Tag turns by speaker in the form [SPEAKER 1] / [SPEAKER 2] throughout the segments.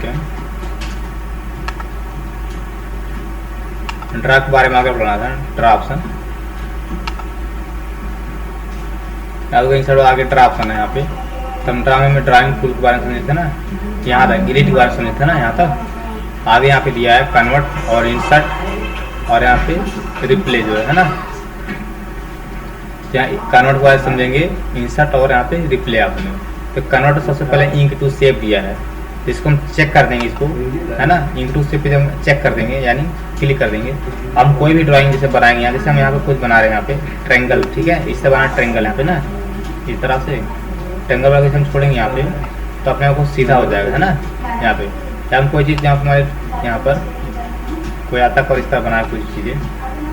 [SPEAKER 1] देखते हैं। ड्रा के बारे में आगे बढ़ना था, ड्रा ऑप्शन आगे ड्रा ऑप्शन है यहाँ पे। तो हम ड्रा में ड्राइंग टूल के बारे में समझे थे ना, यहाँ तक एडिट के बारे में समझे थे ना, यहाँ तक आगे यहाँ पे दिया है कन्वर्ट और इंसर्ट और यहाँ पे रिप्ले जो है ना, यहाँ कन्वर्ट के बारे में समझेंगे, इंसर्ट और यहाँ पे रिप्ले आपने। तो कन्वर्ट सबसे पहले इंक टू शेप दिया है, इसको हम चेक कर देंगे इसको, है ना, इंक टू शेप पे हम चेक कर देंगे यानी क्लिक कर देंगे। हम कोई भी ड्राइंग जैसे बनाएंगे, यहाँ जैसे हम यहाँ पे कुछ बना रहे हैं, यहाँ पे ट्रायंगल, ठीक है, इससे बना ट्रायंगल यहाँ पे ना, इस तरह से ट्रायंगल वाला हम छोड़ेंगे यहाँ पे तो अपने आप को सीधा हो जाएगा, है ना। यहाँ पे या हम कोई चीज़ यहाँ हमारे यहाँ पर कोई आता और इस तरह बनाए कुछ चीज़ें,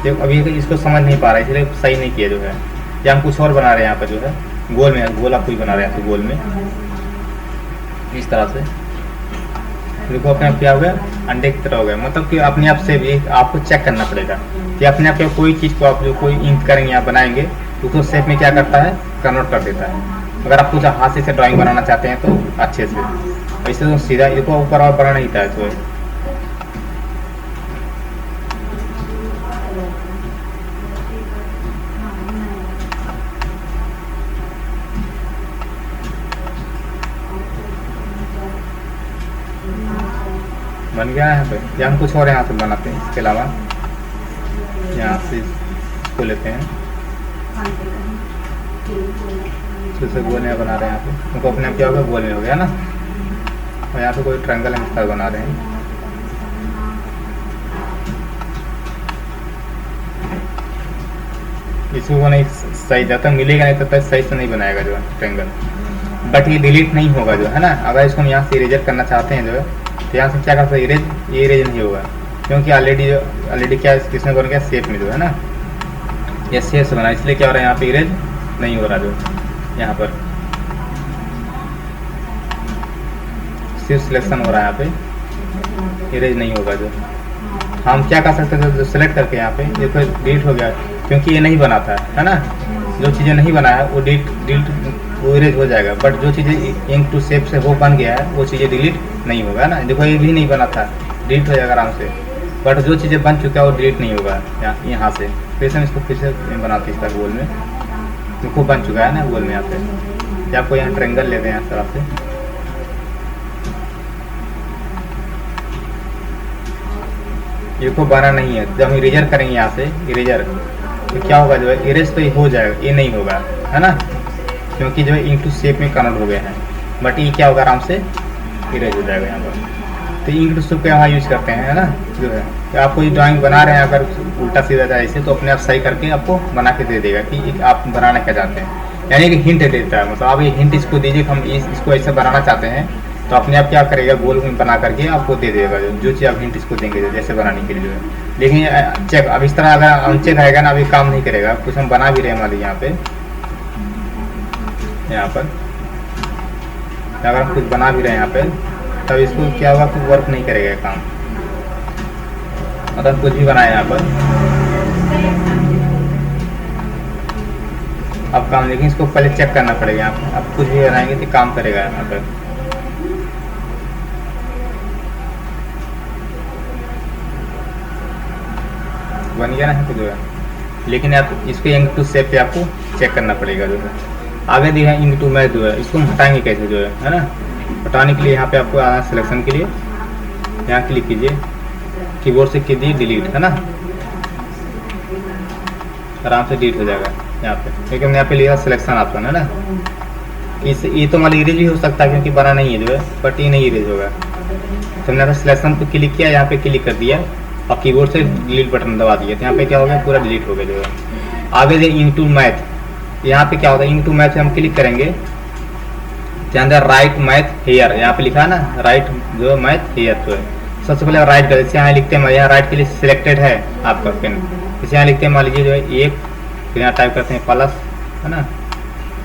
[SPEAKER 1] देखो अभी इसको समझ नहीं पा रहा है इसलिए सही नहीं किया जो है। या हम कुछ और बना रहे हैं यहाँ पर जो है गोल में, गोल आप कुछ बना रहे हैं तो गोल में इस तरह से, देखो अपने आप क्या हो गया, अंडे की तरह हो गया। मतलब कि अपने आप से भी आपको चेक करना पड़ेगा कि अपने आप कोई चीज़ को आप जो कोई इंक करेंगे या बनाएंगे उसको शेप में क्या करता है, कन्वर्ट कर देता है। अगर आप कुछ हाथ से ड्राइंग बनाना चाहते हैं तो अच्छे से, ऐसे तो सीधा इसको ऊपर और बढ़ाना ही था तो बन गया है। या हम कुछ और यहाँ से बनाते हैं, इसके अलावा यहाँ से इसको लेते हैं, जैसे गोल में बना रहे हैं यहाँ पे, उनको अपने आप क्या होगा, गोल में हो गया ना। और यहाँ पे कोई ट्रायंगल हम इस तरह बना रहे हैं, इसको नहीं सही जाता मिलेगा, नहीं तो सही से नहीं बनाएगा जो है ट्रायंगल। बट ये डिलीट नहीं होगा जो है ना। अगर इसको हम यहाँ से इरेजर करना चाहते हैं जो है तो यहाँ से क्या करते हैं, इरेज, ये इरेज नहीं होगा क्योंकि ऑलरेडी क्या किसने बन गया, शेप में जो है ना, ये शेप से बना, इसलिए क्या हो रहा है यहाँ पे इरेज नहीं हो रहा जो यहाँ पर सिर्फ सिलेक्शन हो रहा है, यहाँ पे इरेज नहीं होगा जो। हम क्या कर सकते थे, जो सेलेक्ट करके यहाँ पे देखो डिलीट हो गया क्योंकि ये नहीं बना था, है ना। जो चीज़ें नहीं बना है वो डिलीट वो इरेज हो जाएगा, बट जो चीज़ें इंक टू शेप से वो बन गया है वो चीज़ें डिलीट नहीं होगा ना। देखो ये भी नहीं बना था, डिलीट हो जाएगा आराम से, बट जो चीज़ें बन चुका है वो डिलीट नहीं होगा यहाँ से। फिर से हम इसको फिर से बनाते हैं इस गोल में, देखो बन चुका है ना गोल में यहाँ पे। या आपको यहाँ ट्रायंगल लेते हैं इस तरह से, ये को बना नहीं है। जब हम इरेजर करेंगे यहाँ से इरेजर तो क्या होगा, जो है इरेज तो ये हो जाएगा, ये नहीं होगा, है ना, क्योंकि जो है इंक टू शेप में कन्वर्ट हो गए हैं। बट ये क्या होगा, आराम से इरेज हो जाएगा यहाँ पर। तो इंक टू शेप का यहाँ यूज करते हैं, है ना, जो है तो आप कोई ड्राइंग बना रहे हैं अगर उल्टा सीधा जाए ऐसे तो अपने आप सही करके आपको बना के दे देगा कि आप बनाना क्या चाहते हैं, यानी कि हिंट देता है। मतलब आप ये हिंट इसको दीजिए कि हम इसको ऐसे बनाना चाहते हैं तो अपने आप क्या करेगा, गोल में बना करके आपको दे देगा जो चीज़ आप हिंट इसको देंगे जैसे बनाने के लिए जो है। लेकिन चेक अब इस तरह अगर अनचेक रहेगा ना, अभी काम नहीं करेगा। कुछ हम बना भी रहे हैं मान लीजिए यहाँ पर अगर हम कुछ बना भी रहे हैं यहाँ पे तब इसको क्या होगा, कुछ वर्क नहीं करेगा काम। मतलब कुछ भी बनाए यहाँ पर अब काम, लेकिन इसको पहले चेक करना पड़ेगा यहाँ पर। अब कुछ भी बनाएंगे तो काम करेगा यहाँ पर। बन गया ना जो है, लेकिन आप इसको इंक टू शेप पे आपको चेक करना पड़ेगा जो है। आगे दिया है इंक टू मैच जो है, इसको हम हटाएंगे कैसे जो है ना। हटाने के लिए यहाँ पे आपको आना सिलेक्शन के लिए, यहाँ क्लिक कीजिए, कीबोर्ड से कीजिए डिलीट, है ना, आराम से डिलीट हो जाएगा यहाँ पे। लेकिन यहाँ पे लिया सिलेक्शन ऑप्शन, है ना। ये तो मान इरेज भी हो सकता है क्योंकि बना नहीं है जो है, बट ये नहीं इरेज होगा। तो मैंने सिलेक्शन पे क्लिक किया, यहाँ पे क्लिक कर दिया और कीबोर्ड से डिलीट बटन दबा दिया, तो यहाँ पे क्या हो गया, पूरा डिलीट हो गया जो है। आगे जो इंक टू मैथ, यहाँ पे क्या होता है, इंक टू मैथ हम क्लिक करेंगे, यहाँ अंदर राइट मैथ हेयर यहाँ पे लिखा है ना, राइट जो मैथ हेयर तो है। सबसे पहले राइट कर, जैसे यहाँ लिखते हैं, यहाँ राइट के लिए सिलेक्टेड है आपका पेन, जैसे यहाँ लिखते हैं मान लीजिए जो है एक, फिर यहाँ टाइप करते हैं प्लस, है ना,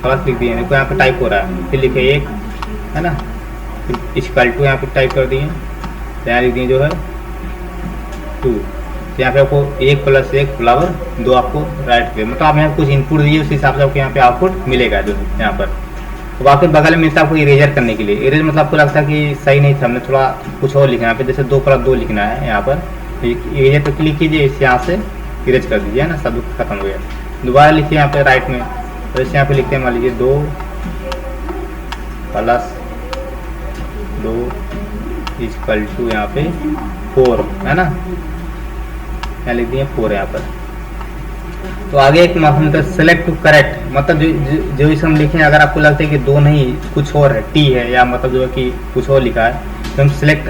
[SPEAKER 1] प्लस लिख दिए, देखो यहाँ पे टाइप हो रहा है, फिर लिखे एक, है ना, फिर इक्वल टू यहाँ पे टाइप कर दिए, यहाँ लिख दिए जो है 2, यहाँ पे आपको 1 + 1 फ्लावर 2 आपको राइट पे, मतलब आप यहाँ कुछ इनपुट दीजिए उस हिसाब से आपको यहाँ पे आउटपुट मिलेगा जो यहाँ पर। तो आपके बगल में मिलता है आपको इरेजर करने के लिए। इरेज मतलब आपको लगता है कि सही नहीं था, हमने थोड़ा कुछ और लिखना है यहाँ पे, जैसे 2+2 लिखना है यहाँ पर, इरेजर पर क्लिक कीजिए, इसे यहाँ से इरेज कर दीजिए, है ना, सब खत्म हो गया। दोबारा लिखिए यहाँ पे राइट में, तो इसे यहाँ पे लिखते हैं, मान लीजिए 2+2 = यहाँ पे 4, है ना, यहाँ लिख दिए 4 यहाँ पर। तो आगे एक मतलब सेलेक्ट टू करेक्ट, मतलब जो इसे हम लिखें, अगर आपको लगता है कि 2 नहीं कुछ और है, टी है, या मतलब जो है कि कुछ और लिखा है, तो हम सिलेक्ट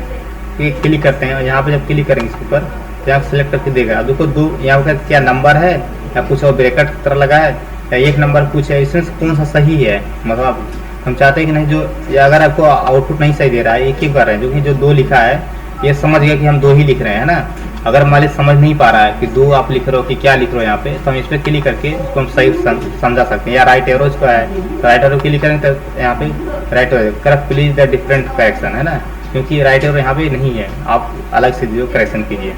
[SPEAKER 1] क्लिक करते हैं, और यहाँ पे जब क्लिक करेंगे इसके ऊपर तो यहाँ सेलेक्ट करके देगा। देखो 2 यहाँ पर क्या नंबर है, या कुछ और ब्रैकेट की तरह लगा है, या एक नंबर कुछ है, इसमें कौन सा सही है। मतलब हम चाहते हैं कि नहीं, जो या अगर आपको आउटपुट नहीं सही दे रहा है, एक ही कर रहे हैं, जो कि जो 2 लिखा है ये समझ गया कि हम 2 ही लिख रहे हैं ना। अगर मान लीजिए समझ नहीं पा रहा है कि 2 आप लिख रहे हो कि क्या लिख रहे हो यहाँ पे, तो हम इस पर क्लिक करके उसको हम सही समझा सकते हैं। या राइट एरो का है, तो राइट एरो क्लिक करेंगे तो यहाँ पे right arrow correct please the different correction, है ना, क्योंकि राइट एरो यहाँ पे नहीं है, आप अलग से जो करेक्शन कीजिए।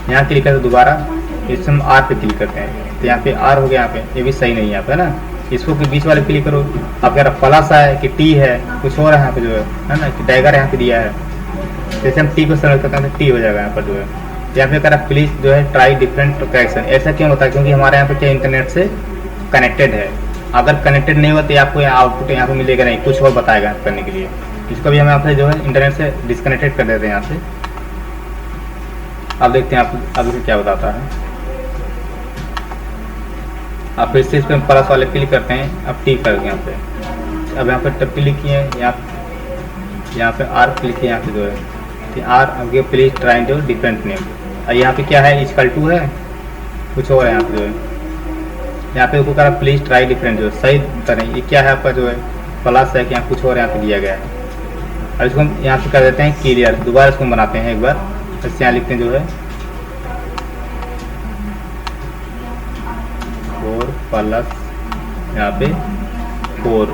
[SPEAKER 1] यहाँ क्लिक करते दोबारा इसमें हम आर पे क्लिक करते हैं, तो यहाँ पे आर हो गया, यहाँ पे ये भी सही नहीं है यहाँ पे, है ना। इसको के बीच वाले क्लिक करो, आप यार प्लस है कि टी है, कुछ और है यहाँ पे जो है ना, कि डैगर यहाँ पे दिया है, जैसे हम टी को सेलेक्ट करते हैं तो टी हो जाएगा यहाँ पर जो है। यहाँ पे करा प्लीज जो है ट्राई डिफरेंट करेक्शन। ऐसा क्यों होता है, क्योंकि हमारे यहाँ पे क्या इंटरनेट से कनेक्टेड है। अगर कनेक्टेड नहीं होता तो आपको आउटपुट यहाँ पे मिलेगा नहीं, कुछ और बताएगा करने के लिए। इसको भी हम यहाँ पे जो है इंटरनेट से डिस्कनेक्टेड कर देते हैं यहाँ से। अब देखते हैं आप अभी क्या बताता है। आप फिर से इस पर प्लस वाले क्लिक करते हैं, अब टी कर यहाँ पे, अब यहाँ पे टप क्लिक किए, यहाँ पे आर क्लिक किए, यहाँ पे जो है आर आगे प्लीज ट्राई जो डिफरेंट नेम। और यहाँ पे क्या है, = है, कुछ और है यहाँ पे जो है, यहाँ पे करा प्लीज ट्राई डिफरेंट जो सही करें। ये क्या है आपका जो है प्लस है कि यहाँ कुछ और यहाँ पे दिया गया है। और इसको हम यहाँ पे कर देते हैं क्लियर, दोबारा इसको बनाते हैं एक बार, इससे यहाँ लिखते हैं जो है 4+ यहाँ पे 4।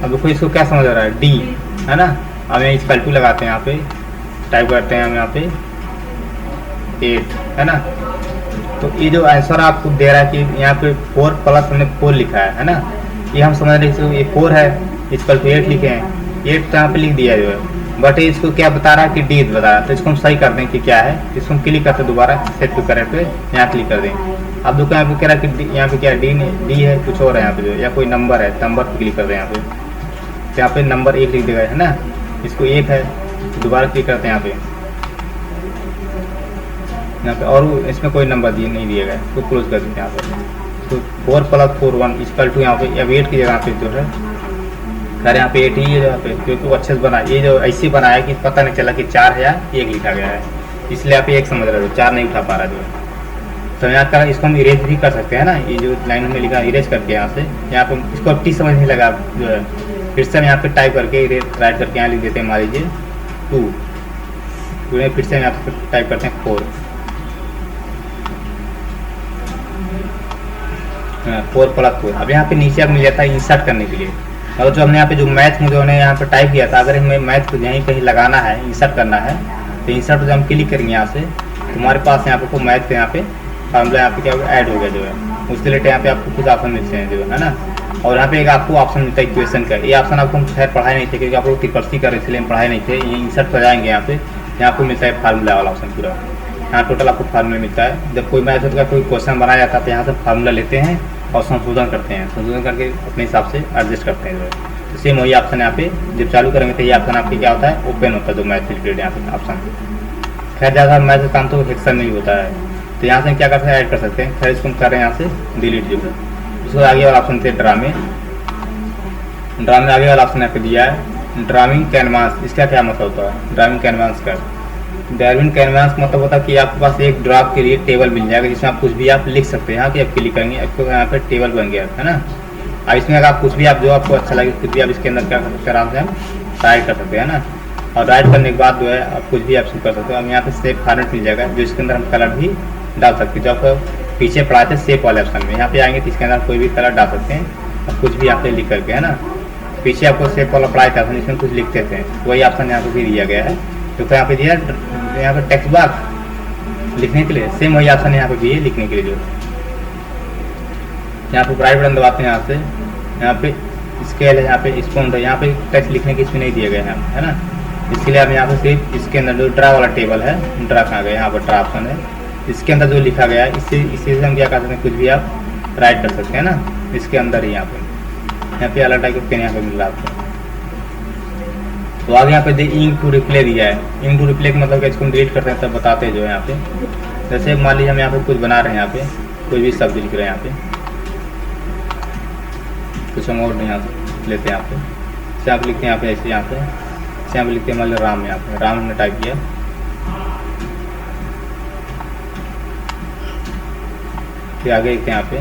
[SPEAKER 1] अब देखो इसको क्या समझ आ रहा है, डी है ना। अब यहाँ = लगाते हैं, यहाँ पे टाइप करते हैं हम यहाँ पे 8, है ना। तो ये जो आंसर आपको दे रहा है कि यहाँ पे 4+ हमने 4 लिखा है ना, ये हम समझ रहे हैं ये 4 है, = 8 लिखे हैं, 8 तो यहाँ पे लिख दिया जो है, बट इसको क्या बता रहा है कि डी बता रहा है। तो इसको हम सही कर दें कि क्या है, इसको हम क्लिक करते दोबारा सेट टू करेक्ट पे यहाँ क्लिक कर दें। अब देखो यहाँ पे कह रहा है कि यहाँ पे क्या डी है, कुछ और है यहाँ पे जो, या कोई नंबर है, नंबर पे क्लिक कर दें यहाँ पे, तो यहाँ पे नंबर 1 लिख देगा, है ना। इसको 1 है, दोबारा क्लिक करते हैं यहाँ पे और इसमें कोई नंबर नहीं दिया गया, इसको क्लोज कर देते हैं यहाँ पे। तो 4+4 1 = यहाँ पे, अब 8 की जगह पे जो है खैर यहाँ पे 8 ही है यहाँ पे, क्योंकि वो अच्छे से बना, ये जो ऐसे बना है कि पता नहीं चला कि 4 है या 1 लिखा गया है, इसलिए आप 1 समझ रहे हो, 4 नहीं उठा पा रहा जो है। तो यहाँ का इसको हम इरेज भी कर सकते हैं ना, ये जो लाइन में लिखा इरेज करके यहाँ से, यहाँ पे इसको टी समझ नहीं लगा जो है, फिर से हम यहाँ पे टाइप करके राइट करके यहाँ लिख देते हैं, मान लीजिए 2, फिर से हम यहाँ पे टाइप करते हैं 4। 4+4। अब यहाँ पे नीचे अब मिल जाता है इंसर्ट करने के लिए, मतलब जो हमने यहाँ पे जो मैथ में जो हमने यहाँ पे टाइप किया था, अगर हमें मैथ को यहीं कहीं लगाना है, इंसर्ट करना है, तो इंसर्ट जब हम क्लिक करेंगे यहाँ से, तो हमारे पास यहाँ पे मैथ के यहाँ पे फार्मूला यहाँ पे क्या ऐड हो गया जो है, उसके लिए यहाँ पे आपको कुछ ऑप्शन मिलते हैं जो है ना। और यहाँ पे एक आपको ऑप्शन मिलता है इक्वेशन का, ये ऑप्शन आपको खैर पढ़ाए नहीं थे, क्योंकि आप लोग ट्रिपल कर इसलिए हम पढ़ाए नहीं थे। ये इंसर्ट पर जाएंगे यहाँ पे, यहाँ आपको मिलता है फार्मूला वाला ऑप्शन पूरा, यहाँ टोटल आपको फार्मूला मिलता है। जब कोई मैथ का कोई क्वेश्चन बनाया जाता है तो यहाँ से फार्मूला लेते हैं और संशोधन करते हैं, संशोधन करके अपने हिसाब से एडजस्ट करते हैं जो है। तो सेम वही ऑप्शन यहाँ पे जब चालू करेंगे तो ये ऑप्शन आपके क्या होता है, ओपन होता है, जो मैथ रिलेटेड यहाँ पे ऑप्शन। खैर ज़्यादा मैथ का काम तो एक्सेल में ही होता है, तो यहाँ से क्या कर सकते हैं, ऐड कर सकते हैं। खैर इसको हम कर रहे हैं यहाँ से डिलीट जो है। उसको आगे वाला ऑप्शन थे ड्रामे आगे वाला ऑप्शन यहाँ पे दिया है ड्राइंग कैनवास। इसका क्या मतलब होता है, ड्राइंग कैनवास का, ड्राइविंग कैनवास मतलब होता है कि आपके पास एक ड्राफ्ट के लिए टेबल मिल जाएगा, जिसमें आप कुछ भी आप लिख सकते हैं। यहाँ कि आप क्लिक करेंगे, आपको यहाँ पे टेबल बन गया है ना। अब इसमें अगर आप कुछ भी आप जो आपको अच्छा लगे कुछ भी आप इसके अंदर क्या कर सकते हैं, आराम से हम राइट कर सकते हैं ना। और राइट करने के बाद जो है आप कुछ भी आप कर सकते हो। हम यहाँ पे सेव फॉर्मेट मिल जाएगा, जो इसके अंदर हम कलर भी डाल सकते हैं, जो आप पीछे पढ़ाए थे सेव वाले ऑप्शन में। यहाँ पे आएंगे तो इसके अंदर कोई भी कलर डाल सकते हैं और कुछ भी यहाँ पे लिख करके, है ना। पीछे आपको सेव वाला पढ़ाया था, इसमें कुछ लिखते थे, वही ऑप्शन यहाँ पे भी दिया गया है। तो यहाँ पे दिया यहाँ पे टेक्स्ट बॉक्स लिखने के लिए, सेम वही ऑप्शन यहाँ पे भी है लिखने के लिए जो। यहाँ पे राइट बटन दबाते हैं, यहाँ पे स्केल है, यहाँ पे स्पॉन्ट है, यहाँ पे टेक्स्ट लिखने की इसमें नहीं दिए गए हैं, है ना। इसके लिए आप यहाँ पे सिर्फ इसके अंदर जो ड्रा वाला टेबल है, ड्रा कहाँ गया, यहाँ पर ड्रा ऑप्शन है, इसके अंदर जो लिखा गया है इसी से हम क्या कर सकते हैं, कुछ भी आप राइट कर सकते हैं ना, इसके अंदर ही। यहाँ पे अलग टाइप के पेन यहाँ पे मिल रहा है आपको। तो आगे यहाँ पे इंक टू रिप्ले दिया है। इंक टू रिप्ले का मतलब कि इसको हम डिलीट करते हैं तब बताते हैं जो है यहाँ पे। जैसे मान लीजिए हम यहाँ पे कुछ बना रहे हैं, यहाँ पे कोई भी शब्द लिख रहे हैं, यहाँ पे कुछ हम और यहाँ से लेते हैं, यहाँ पे जैसे आप लिखते हैं यहाँ पे, ऐसे यहाँ पे जैसे आप लिखते हैं मान लीजिए राम, यहाँ पे राम हमने टाइप किया, फिर आगे लिखते हैं यहाँ पे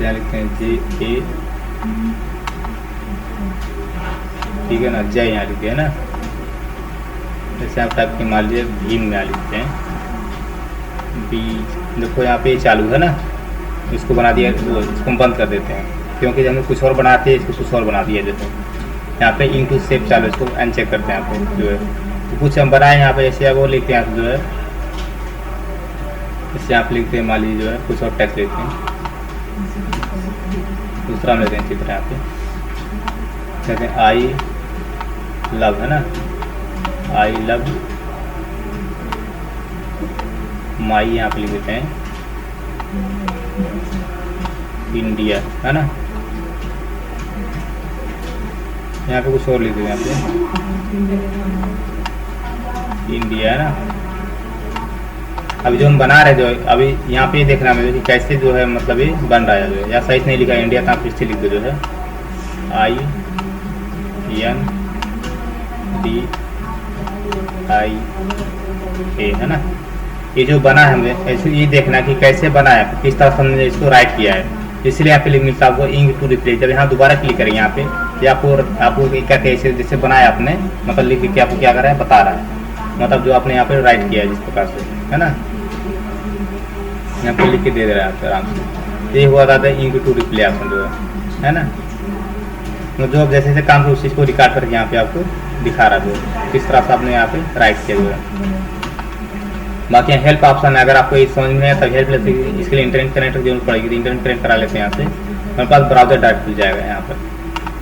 [SPEAKER 1] यहाँ लिखते हैं JA, ठीक है ना, जय यहाँ लिखते हैं ना। जैसे आप टाइप के मान लीजिए भीम यहाँ लिखते हैं, बी, देखो यहाँ पे चालू है ना, इसको बना दिया, इसको हम बंद कर देते हैं क्योंकि जब हम कुछ और बनाते हैं इसको कुछ और बना दिया। जैसे यहाँ पे इनटू शेप चालू, इसको अनचेक करते हैं यहाँ पे जो है, तो कुछ हम बनाए यहाँ पे, ऐसे वो लिखते हैं जो है, इससे आप लिखते हैं मान लीजिए जो है कुछ और टेक्स्ट लिखते हैं, दूसरा हम लेते हैं चित्र, यहाँ पे कहते हैं आई लव, है ना, आई लव माई, यहाँ पे लिख देते हैं इंडिया, है ना। यहाँ पे कुछ और लिख देते हैं, यहाँ पे इंडिया, है ना। अभी जो हम बना रहे जो अभी यहाँ पे देखना है कि कैसे जो है मतलब ये बन रहा है जो है, या सही से नहीं लिखा इंडिया, तो आप फिर से लिख दो जो है INDIA, है ना। ये जो बना है हमें ऐसे ये देखना कि कैसे बना है, किस तरह से हमने इसको राइट किया है, इसलिए यहाँ पे लिख मिलता है आपको इंक टू रिप्ले। जब यहाँ दोबारा क्लिक करेंगे यहाँ पे, ये आपको क्या कैसे जैसे बनाया आपने, मतलब लिख के आपको क्या कर रहा है बता रहा है, मतलब जो आपने यहाँ पे राइट किया है जिस प्रकार से, है ना, यहाँ पे लिख के दे रहा है आपको आराम से। ये हुआ था इंक टू रिप्ले ऑप्शन जो है ना, तो जो जैसे जैसे काम उस चीज़ को रिकॉर्ड करके यहाँ पे आपको दिखा रहा है जो किस तरह से आपने यहाँ पे राइट किया जो है। बाकी हेल्प ऑप्शन है, अगर आपको ये समझ में आए तो हेल्प लेते हैं, इसके लिए इंटरनेट कनेक्ट की जरूरत पड़ेगी, तो इंटरनेट कनेक्ट करा लेते हैं यहाँ से, हमारे पास ब्राउजर डायरेक्ट खुल जाएगा। यहाँ पर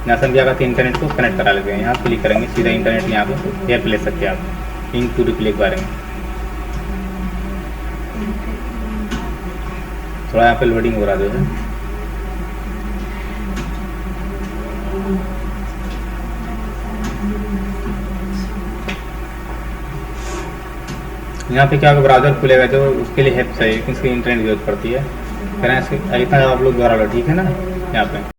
[SPEAKER 1] यहाँ से हम क्या करते हैं इंटरनेट को कनेक्ट करा लेते हैं, यहाँ क्लिक करेंगे सीधा इंटरनेट, यहाँ पे हेल्प ले सकते हैं आप इंक टू रिप्ले के बारे में। थोड़ा यहाँ पे लोडिंग हो रहा है जो है, यहाँ पे क्या होगा ब्राउजर खुलेगा जो उसके लिए हेल्प चाहिए, लेकिन इसकी इंटरनेट की जरूरत पड़ती है। इतना आप लोग द्वारा लो, ठीक है ना। यहाँ पे